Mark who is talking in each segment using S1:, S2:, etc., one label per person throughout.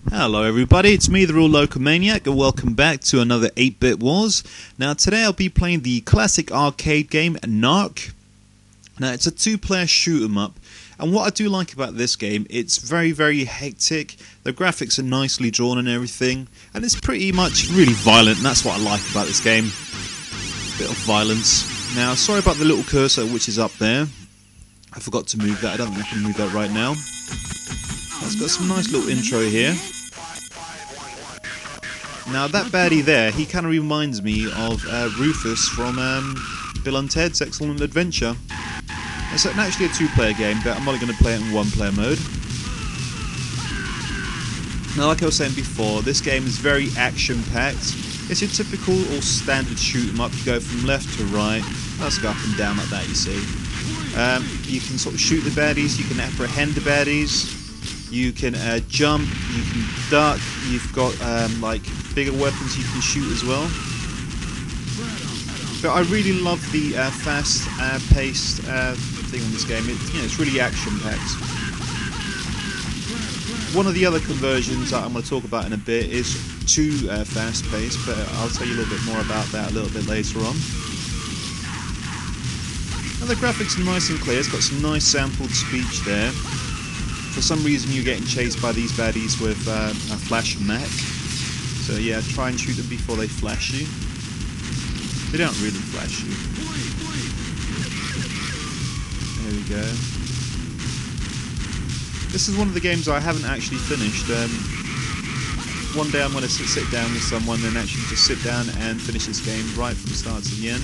S1: Hello everybody, it's me, the Real Local Maniac, and welcome back to another 8-Bit Wars. Now today I'll be playing the classic arcade game, Narc. Now it's a two-player shoot 'em up, and what I do like about this game, it's very hectic, the graphics are nicely drawn and everything, and it's pretty much really violent, and that's what I like about this game. Bit of violence. Now sorry about the little cursor which is up there, I forgot to move that, I don't think I can move that right now. It's got some nice little intro here. Now that baddie there, he kind of reminds me of Rufus from Bill and Ted's Excellent Adventure. It's actually a two-player game, but I'm only going to play it in one-player mode. Now like I was saying before, this game is very action-packed. It's your typical or standard shoot 'em up. You go from left to right. Let's go up and down like that, you see. You can sort of shoot the baddies, you can apprehend the baddies. You can jump, you can duck, you've got like bigger weapons you can shoot as well. But I really love the fast-paced thing on this game. It's really action-packed. One of the other conversions that I'm going to talk about in a bit is too fast-paced, but I'll tell you a little bit more about that a little bit later on. And the graphics are nice and clear, it's got some nice sampled speech there. For some reason you're getting chased by these baddies with a flash mech. So yeah, try and shoot them before they flash you. They don't really flash you. There we go. This is one of the games I haven't actually finished. One day I'm going to sit down with someone and actually just sit down and finish this game right from start to the end.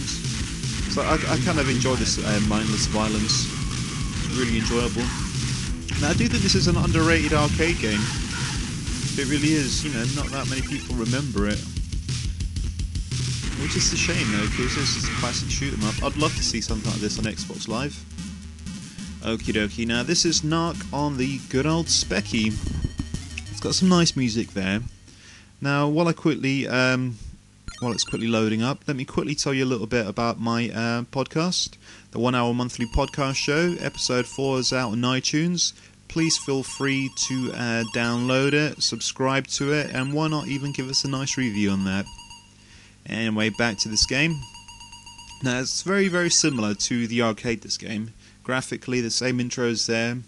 S1: So I kind of enjoy this mindless violence. It's really enjoyable. Now I do think this is an underrated arcade game. It really is, not that many people remember it. Which is a shame though, because this is a classic shoot 'em up. I'd love to see something like this on Xbox Live. Okie dokie, now this is Narc on the good old Specky. It's got some nice music there. Now while it's quickly loading up, let me quickly tell you a little bit about my podcast. The 1 hour monthly podcast show, episode 4 is out on iTunes. Please feel free to download it, subscribe to it, and why not even give us a nice review on that. Anyway, back to this game. Now it's very similar to the arcade, this game. Graphically, the same intros there.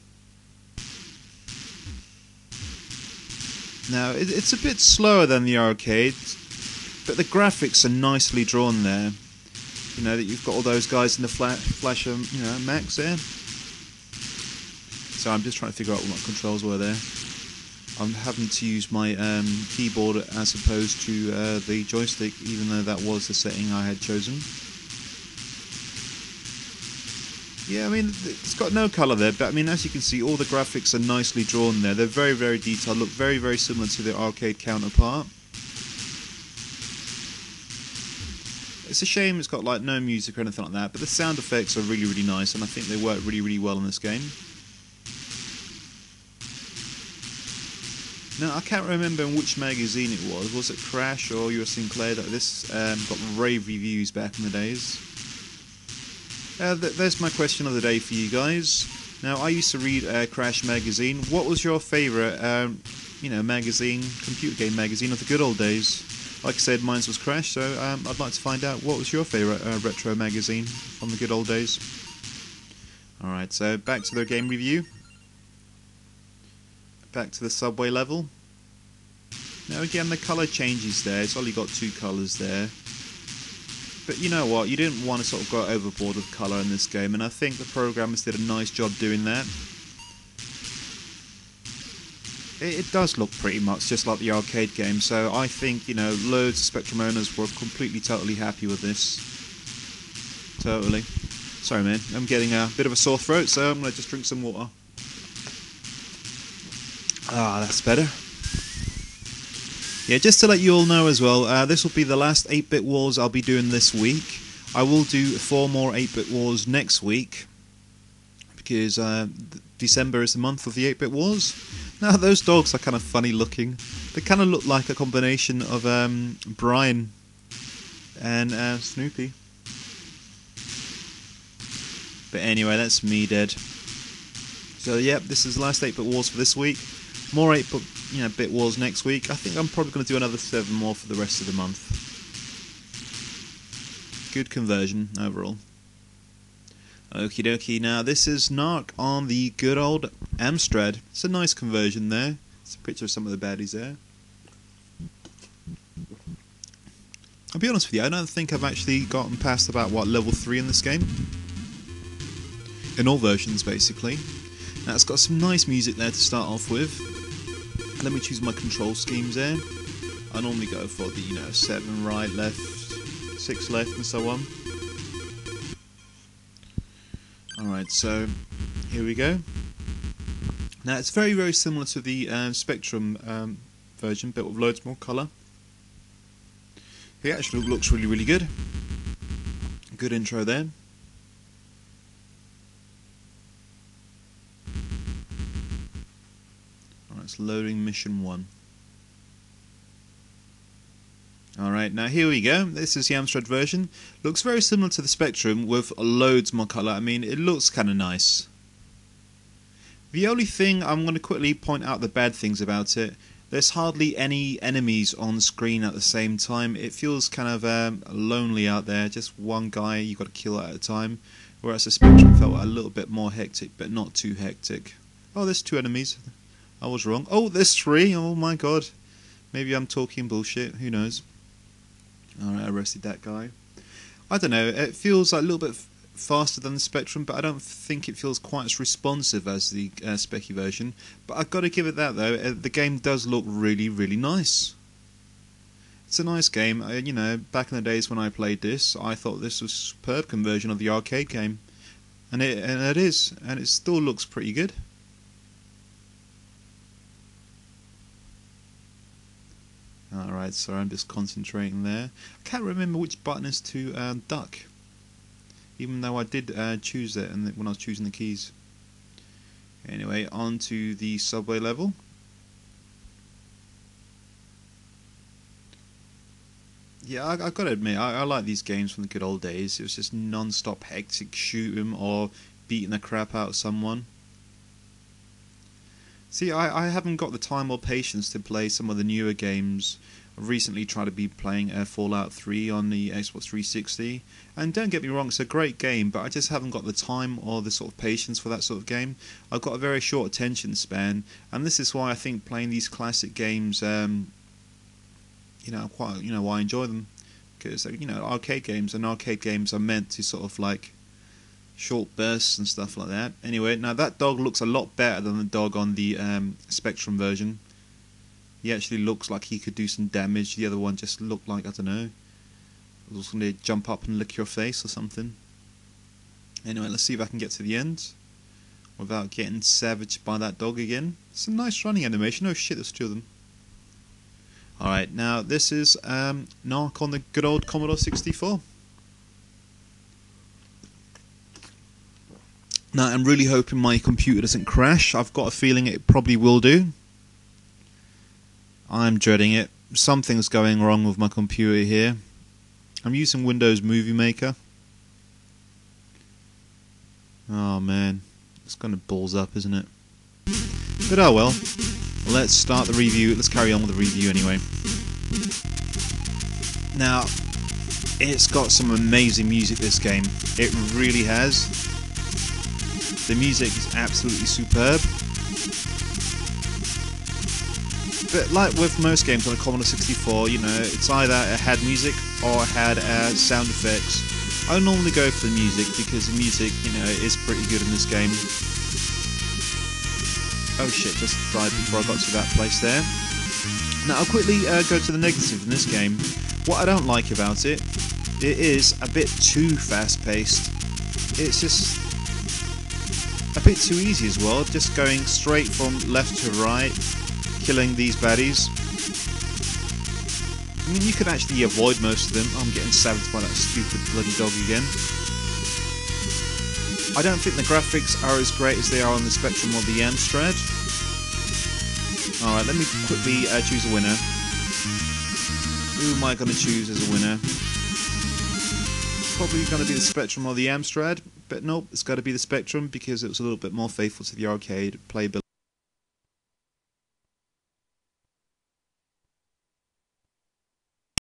S1: Now it's a bit slower than the arcade, but the graphics are nicely drawn there. That you've got all those guys in the flash mechs there. So I'm just trying to figure out what my controls were there. I'm having to use my keyboard as opposed to the joystick, even though that was the setting I had chosen. Yeah, I mean, it's got no colour there, but I mean, as you can see, all the graphics are nicely drawn there. They're very detailed, look very similar to the arcade counterpart. It's a shame it's got like no music or anything like that, but the sound effects are really nice, and I think they work really well in this game. Now I can't remember in which magazine it was. Was it Crash or US Sinclair that this got rave reviews back in the days? There's my question of the day for you guys. Now I used to read Crash magazine. What was your favourite, magazine, computer game magazine of the good old days? Like I said, mine was Crash, so I'd like to find out what was your favourite retro magazine from the good old days. Alright, so back to the game review. Back to the subway level. Now again, the colour changes there. It's only got two colours there. But you know what? You didn't want to sort of go overboard with colour in this game, and I think the programmers did a nice job doing that. It does look pretty much just like the arcade game, so I think, loads of Spectrum owners were totally happy with this. Totally. Sorry man, I'm getting a bit of a sore throat, so I'm going to just drink some water. Ah, that's better. Yeah, just to let you all know as well, this will be the last 8-Bit Wars I'll be doing this week. I will do 4 more 8-Bit Wars next week, because December is the month of the 8-Bit Wars. Now, those dogs are kind of funny looking. They kind of look like a combination of Brian and Snoopy. But anyway, that's me dead. So, yep, this is the last 8-Bit Wars for this week. More 8-bit wars next week. I think I'm probably going to do another 7 more for the rest of the month. Good conversion overall. Okie dokie, now this is Narc on the good old Amstrad. It's a nice conversion there. It's a picture of some of the baddies there. I'll be honest with you, I don't think I've actually gotten past about, level 3 in this game. In all versions, basically. Now it's got some nice music there to start off with. Let me choose my control schemes there. I normally go for the, 7 right, left, 6 left, and so on. Alright, so here we go. Now it's very, very similar to the Spectrum version, but with loads more colour. It actually looks really, really good. Good intro there. Alright, it's loading mission 1. Alright, now here we go. This is the Amstrad version. Looks very similar to the Spectrum with loads more colour. I mean, it looks kind of nice. The only thing I'm going to quickly point out the bad things about it. There's hardly any enemies on screen at the same time. It feels kind of lonely out there. Just one guy you've got to kill at a time. Whereas the Spectrum felt a little bit more hectic, but not too hectic. Oh, there's 2 enemies. I was wrong. Oh, there's 3. Oh my god. Maybe I'm talking bullshit. Who knows? Alright, I arrested that guy. I don't know, it feels like a little bit faster than the Spectrum, but I don't think it feels quite as responsive as the Specky version. But I've got to give it that though, the game does look really, really nice. It's a nice game. Back in the days when I played this, I thought this was a superb conversion of the arcade game. And it is, and it still looks pretty good. Alright, sorry, I'm just concentrating there. I can't remember which button is to duck. Even though I did choose it when I was choosing the keys. Anyway, on to the subway level. Yeah, I've got to admit, I like these games from the good old days. It was just non-stop hectic shooting or beating the crap out of someone. See, I haven't got the time or patience to play some of the newer games. I've recently tried to be playing Fallout 3 on the Xbox 360, and don't get me wrong, it's a great game, but I just haven't got the time or the sort of patience for that sort of game. I've got a very short attention span, and this is why I think playing these classic games, why I enjoy them, because arcade games are meant to sort of like short bursts and stuff like that. Anyway, now that dog looks a lot better than the dog on the Spectrum version. He actually looks like he could do some damage. The other one just looked like, I don't know, it was going to jump up and lick your face or something. Anyway, let's see if I can get to the end without getting savaged by that dog again. It's a nice running animation. Oh shit, there's 2 of them. Alright, now this is Narc on the good old Commodore 64. Now, I'm really hoping my computer doesn't crash. I've got a feeling it probably will do. I'm dreading it. Something's going wrong with my computer here. I'm using Windows Movie Maker. Oh man, it's kind of balls up, isn't it? But oh well. Let's start the review. Let's carry on with the review anyway. Now, it's got some amazing music, this game. It really has. The music is absolutely superb. But like with most games on the Commodore 64, it's either it had music or it had sound effects. I normally go for the music because the music, is pretty good in this game. Oh shit, just died before I got to that place there. Now I'll quickly go to the negative in this game. What I don't like about it, it is a bit too fast-paced. It's just a bit too easy as well, just going straight from left to right, killing these baddies. I mean, you could actually avoid most of them. I'm getting savaged by that stupid bloody dog again. I don't think the graphics are as great as they are on the Spectrum or the Amstrad. Alright, let me quickly choose a winner. Who am I going to choose as a winner? Probably going to be the Spectrum or the Amstrad, but nope, it's got to be the Spectrum because it was a little bit more faithful to the arcade playability.